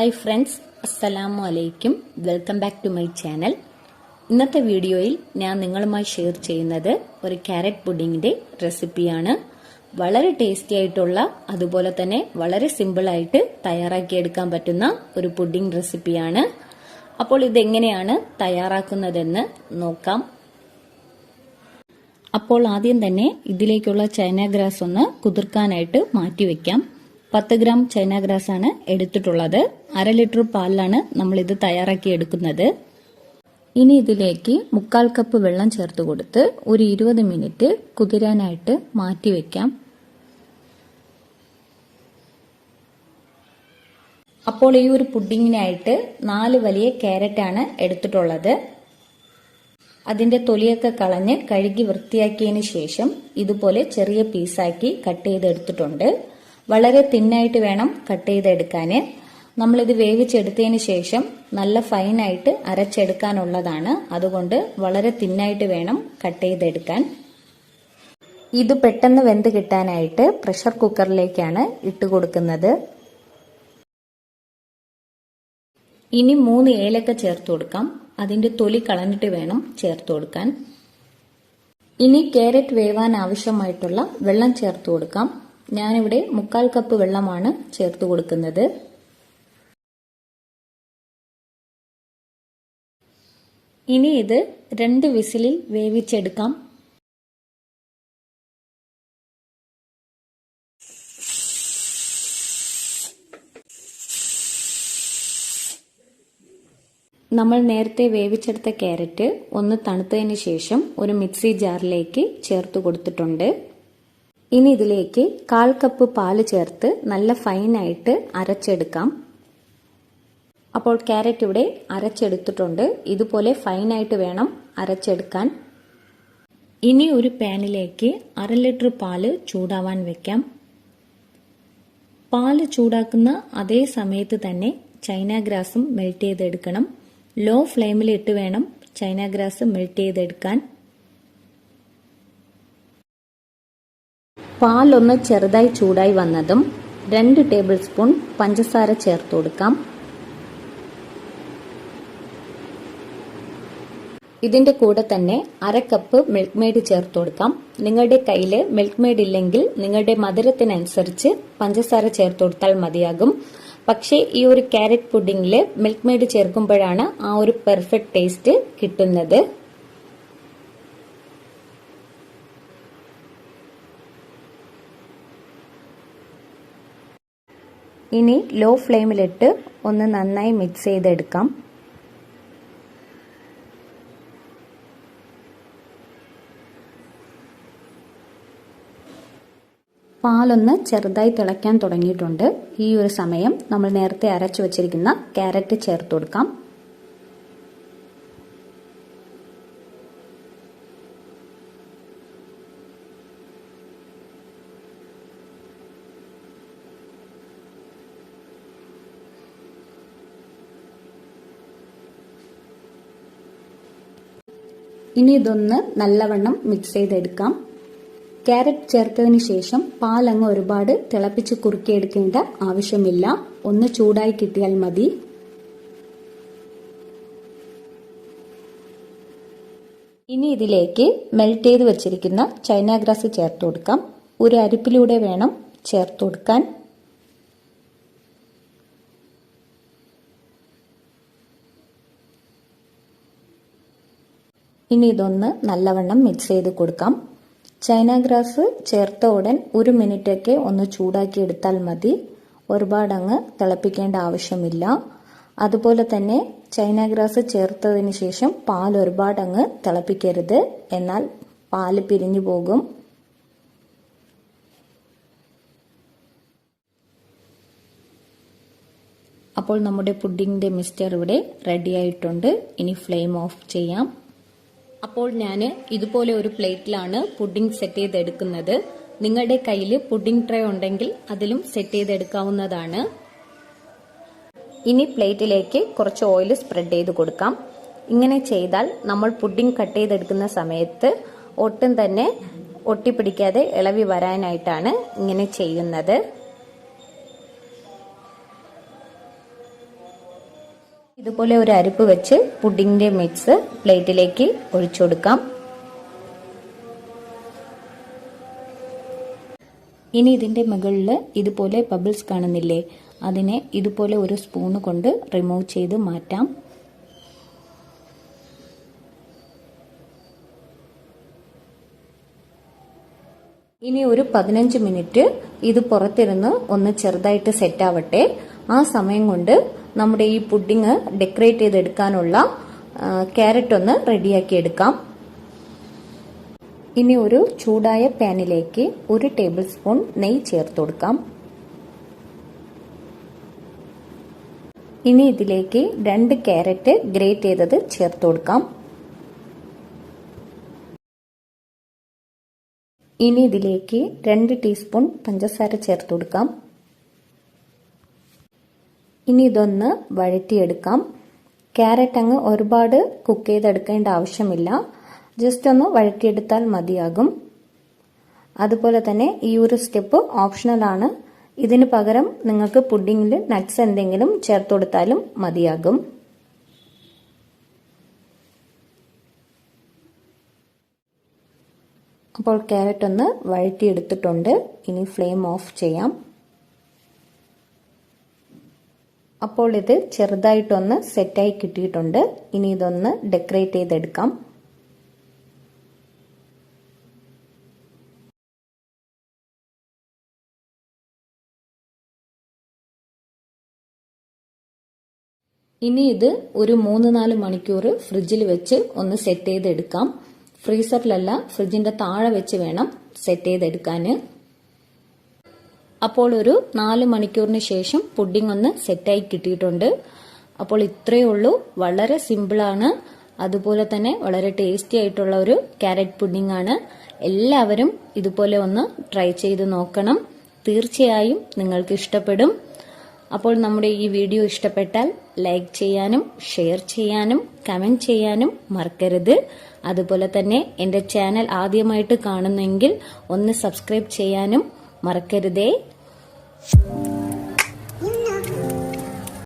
Hi friends, അസ്സലാമു അലൈക്കും. Welcome back to my channel. ഇന്നത്തെ വീഡിയോയിൽ ഞാൻ നിങ്ങളുമായി ഷെയർ ചെയ്യുന്നത് ഒരു ക്യാരറ്റ് പുഡിങ്ങിന്റെ റെസിപ്പിയാണ്. വളരെ ടേസ്റ്റി ആയിട്ടുള്ള, അതുപോലെ തന്നെ വളരെ സിമ്പിളായിട്ട് തയ്യാറാക്കിയെടുക്കാൻ പറ്റുന്ന ഒരു പുഡിംഗ് റെസിപ്പിയാണ്. അപ്പോൾ ഇതെങ്ങനെയാണ് തയ്യാറാക്കുന്നതെന്ന് നോക്കാം. അപ്പോൾ ആദ്യം തന്നെ ഇതിലേക്കുള്ള ചൈന ഗ്രാസ് ഒന്ന് കുതിർക്കാനായിട്ട് മാറ്റിവെക്കാം. 10 ഗ്രാം ചൈന ഗ്രാസ് ആണ് എടുത്തിട്ടുള്ളത്. 1/2 ലിറ്റർ പാലിലാണ് നമ്മൾ ഇത് തയ്യാറാക്കി എടുക്കുന്നത്. ഇനി ഇതിലേക്ക് 1/4 കപ്പ് വെള്ളം ചേർത്ത് കൊടുത്ത് ഒരു 20 മിനിറ്റ് കുതിരാനായിട്ട് മാറ്റിവെക്കാം. അപ്പോൾ ഈ ഒരു പുഡിങ്ങിനായിട്ട് 4 വലിയ ക്യാരറ്റ് ആണ് എടുത്തിട്ടുള്ളത്. അതിന്റെ തൊലിയൊക്കെ കളഞ്ഞ് കഴുകി വൃത്തിയാക്കിയതിന് ശേഷം ഇതുപോലെ ചെറിയ പീസാക്കി കട്ട് ചെയ്തെടുത്തിട്ടുണ്ട്. വളരെ തിന്നായിട്ട് വേണം കട്ട് ചെയ്തെടുക്കാന്. നമ്മളിത് വേവിച്ചെടുത്തതിന് ശേഷം നല്ല ഫൈനായിട്ട് അരച്ചെടുക്കാനുള്ളതാണ്. അതുകൊണ്ട് വളരെ തിന്നായിട്ട് വേണം കട്ട് ചെയ്തെടുക്കാൻ. ഇത് പെട്ടെന്ന് വെന്ത് കിട്ടാനായിട്ട് പ്രഷർ കുക്കറിലേക്കാണ് ഇട്ട് കൊടുക്കുന്നത്. ഇനി 3 ഏലക്ക ചേർത്ത് കൊടുക്കാം. അതിന്റെ തൊലി കളഞ്ഞിട്ട് വേണം ചേർത്ത് കൊടുക്കാൻ. ഇനി ക്യാരറ്റ് വേവാൻ ആവശ്യമായിട്ടുള്ള വെള്ളം ചേർത്ത് കൊടുക്കാം. ഞാനിവിടെ 1/4 കപ്പ് വെള്ളമാണ് ചേർത്ത് കൊടുക്കുന്നത്. ഇനി ഇത് 2 വിസിലിൽ വേവിച്ചെടുക്കാം. നമ്മൾ നേരത്തെ വേവിച്ചെടുത്ത ക്യാരറ്റ് ഒന്ന് തണുത്തതിന് ശേഷം ഒരു മിക്സി ജാറിലേക്ക് ചേർത്ത് കൊടുത്തിട്ടുണ്ട്. ഇനി ഇതിലേക്ക് 1/4 കപ്പ് പാല് ചേർത്ത് നല്ല ഫൈനായിട്ട് അരച്ചെടുക്കാം. അപ്പോൾ ക്യാരറ്റ് ഇവിടെ അരച്ചെടുത്തിട്ടുണ്ട്. ഇതുപോലെ ഫൈനായിട്ട് വേണം അരച്ചെടുക്കാൻ. ഇനി ഒരു പാനിലേക്ക് 1/2 ലിറ്റർ പാല് ചൂടാവാൻ വെക്കാം. പാല് ചൂടാക്കുന്ന അതേ സമയത്ത് തന്നെ ചൈന ഗ്രാസും മെൽറ്റ് ചെയ്തെടുക്കണം. ലോ ഫ്ലെയിമിൽ ഇട്ട് വേണം ചൈന ഗ്രാസ് മെൽറ്റ് ചെയ്തെടുക്കാൻ. പാലൊന്ന് ചെറുതായി ചൂടായി വന്നതും 2 ടേബിൾ സ്പൂൺ പഞ്ചസാര ചേർത്ത് കൊടുക്കാം. ഇതിന്റെ കൂടെ തന്നെ 1/2 കപ്പ് മിൽക്ക് മെയ്ഡ് ചേർത്ത് കൊടുക്കാം. നിങ്ങളുടെ കയ്യിൽ മിൽക്ക് മെയ്ഡ് ഇല്ലെങ്കിൽ നിങ്ങളുടെ മധുരത്തിനനുസരിച്ച് പഞ്ചസാര ചേർത്ത് കൊടുത്താൽ മതിയാകും. പക്ഷേ ഈ ഒരു ക്യാരറ്റ് പുഡിങ്ങിൽ മിൽക്ക് മെയ്ഡ് ചേർക്കുമ്പോഴാണ് ആ ഒരു പെർഫെക്റ്റ് ടേസ്റ്റ് കിട്ടുന്നത്. ഇനി ലോ ഫ്ലെയിമിലിട്ട് ഒന്ന് നന്നായി മിക്സ് ചെയ്തെടുക്കാം. പാലൊന്ന് ചെറുതായി തിളയ്ക്കാൻ തുടങ്ങിയിട്ടുണ്ട്. ഈ ഒരു സമയം നമ്മൾ നേരത്തെ അരച്ചു വച്ചിരിക്കുന്ന ക്യാരറ്റ് ചേർത്ത് കൊടുക്കാം. ഇനി ഇതൊന്ന് നല്ലവണ്ണം മിക്സ് ചെയ്തെടുക്കാം. ക്യാരറ്റ് ചേർത്തതിന് ശേഷം പാലങ്ങ് ഒരുപാട് തിളപ്പിച്ച് കുറുക്കിയെടുക്കേണ്ട ആവശ്യമില്ല. ഒന്ന് ചൂടായി കിട്ടിയാൽ മതി. ഇനി ഇതിലേക്ക് മെൽറ്റ് ചെയ്ത് വെച്ചിരിക്കുന്ന ചൈന ഗ്രാസ് ചേർത്ത് കൊടുക്കാം. ഒരു അരിപ്പിലൂടെ വേണം ചേർത്ത് കൊടുക്കാൻ. ഇനി ഇതൊന്ന് നല്ലവണ്ണം മിക്സ് ചെയ്ത് കൊടുക്കാം. ചൈന ഗ്രാസ് ചേർത്ത ഉടൻ 1 മിനിറ്റൊക്കെ ഒന്ന് ചൂടാക്കി എടുത്താൽ മതി. ഒരുപാടങ്ങ് തിളപ്പിക്കേണ്ട ആവശ്യമില്ല. അതുപോലെ തന്നെ ചൈന ഗ്രാസ് ചേർത്തതിന് ശേഷം പാൽ ഒരുപാടങ്ങ് തിളപ്പിക്കരുത്, എന്നാൽ പാല് പിരിഞ്ഞു പോകും. അപ്പോൾ നമ്മുടെ പുഡിങ്ങിന്റെ മിക്സ്ചർ ഇവിടെ റെഡി ആയിട്ടുണ്ട്. ഇനി ഫ്ലെയിം ഓഫ് ചെയ്യാം. അപ്പോൾ ഞാൻ ഇതുപോലെ ഒരു പ്ലേറ്റിലാണ് പുഡിംഗ് സെറ്റ് ചെയ്തെടുക്കുന്നത്. നിങ്ങളുടെ കയ്യിൽ പുഡിംഗ് ട്രേ ഉണ്ടെങ്കിൽ അതിലും സെറ്റ് ചെയ്തെടുക്കാവുന്നതാണ്. ഇനി പ്ലേറ്റിലേക്ക് കുറച്ച് ഓയിൽ സ്പ്രെഡ് ചെയ്ത് കൊടുക്കാം. ഇങ്ങനെ ചെയ്താൽ നമ്മൾ പുഡിംഗ് കട്ട് ചെയ്തെടുക്കുന്ന സമയത്ത് ഒട്ടും തന്നെ ഒട്ടിപ്പിടിക്കാതെ ഇളവി വരാനായിട്ടാണ് ഇങ്ങനെ ചെയ്യുന്നത്. ഇതുപോലെ ഒരു അരിപ്പ് വെച്ച് പുഡിങ്ങിന്റെ മിക്സ് പ്ലേറ്റിലേക്ക് ഒഴിച്ചു കൊടുക്കാം. ഇനി ഇതിന്റെ മുകളിൽ ഇതുപോലെ ബബിൾസ് കാണുന്നില്ലേ, അതിനെ ഇതുപോലെ ഒരു സ്പൂണ് കൊണ്ട് റിമൂവ് ചെയ്ത് മാറ്റാം. ഇനി ഒരു 15 മിനിറ്റ് ഇത് പുറത്തിരുന്ന് ഒന്ന് ചെറുതായിട്ട് സെറ്റ് ആവട്ടെ. ആ സമയം കൊണ്ട് നമ്മുടെ ഈ പുഡിങ് ഡെക്കറേറ്റ് ചെയ്തെടുക്കാനുള്ള ക്യാരറ്റ് ഒന്ന് റെഡിയാക്കി എടുക്കാം. ഇനി ഒരു ചൂടായ പാനിലേക്ക് 1 ടേബിൾ സ്പൂൺ നെയ്യ് ചേർത്ത് കൊടുക്കാം. ഇനി ഇതിലേക്ക് 2 ക്യാരറ്റ് ഗ്രേറ്റ് ചെയ്തത് ചേർത്ത് കൊടുക്കാം. ഇനി ഇതിലേക്ക് 2 ടീസ്പൂൺ പഞ്ചസാര ചേർത്ത് കൊടുക്കാം. ഇനി ഇതൊന്ന് വഴറ്റിയെടുക്കാം. ക്യാരറ്റ് അങ്ങ് ഒരുപാട് കുക്ക് ചെയ്തെടുക്കേണ്ട ആവശ്യമില്ല, ജസ്റ്റ് ഒന്ന് വഴറ്റിയെടുത്താൽ മതിയാകും. അതുപോലെ തന്നെ ഈ ഒരു സ്റ്റെപ്പ് ഓപ്ഷണൽ ആണ്. ഇതിന് പകരം നിങ്ങൾക്ക് പുഡിങ്ങിൽ നട്ട്സ് എന്തെങ്കിലും ചേർത്ത് കൊടുത്താലും മതിയാകും. അപ്പോൾ ക്യാരറ്റ് ഒന്ന് വഴറ്റിയെടുത്തിട്ടുണ്ട്. ഇനി ഫ്ലെയിം ഓഫ് ചെയ്യാം. അപ്പോൾ ഇത് ചെറുതായിട്ടൊന്ന് സെറ്റായി കിട്ടിയിട്ടുണ്ട്. ഇനി ഇതൊന്ന് ഡെക്കറേറ്റ് ചെയ്തെടുക്കാം. ഇനി ഇത് ഒരു 3-4 മണിക്കൂർ ഫ്രിഡ്ജിൽ വെച്ച് ഒന്ന് സെറ്റ് ചെയ്തെടുക്കാം. ഫ്രീസറിലല്ല, ഫ്രിഡ്ജിന്റെ താഴെ വെച്ച് വേണം സെറ്റ് ചെയ്തെടുക്കാൻ. അപ്പോൾ ഒരു 4 മണിക്കൂറിന് ശേഷം പുഡിംഗ് ഒന്ന് സെറ്റായി കിട്ടിയിട്ടുണ്ട്. അപ്പോൾ ഇത്രയേ ഉള്ളൂ. വളരെ സിമ്പിളാണ്, അതുപോലെ തന്നെ വളരെ ടേസ്റ്റി ആയിട്ടുള്ള ഒരു ക്യാരറ്റ് പുഡിംഗ് ആണ്. എല്ലാവരും ഇതുപോലെ ഒന്ന് ട്രൈ ചെയ്ത് നോക്കണം. തീർച്ചയായും നിങ്ങൾക്ക് ഇഷ്ടപ്പെടും. അപ്പോൾ നമ്മുടെ ഈ വീഡിയോ ഇഷ്ടപ്പെട്ടാൽ ലൈക്ക് ചെയ്യാനും ഷെയർ ചെയ്യാനും കമന്റ് ചെയ്യാനും മറക്കരുത്. അതുപോലെ തന്നെ എന്റെ ചാനൽ ആദ്യമായിട്ട് കാണുന്നെങ്കിൽ ഒന്ന് സബ്സ്ക്രൈബ് ചെയ്യാനും മറക്കരുതേ.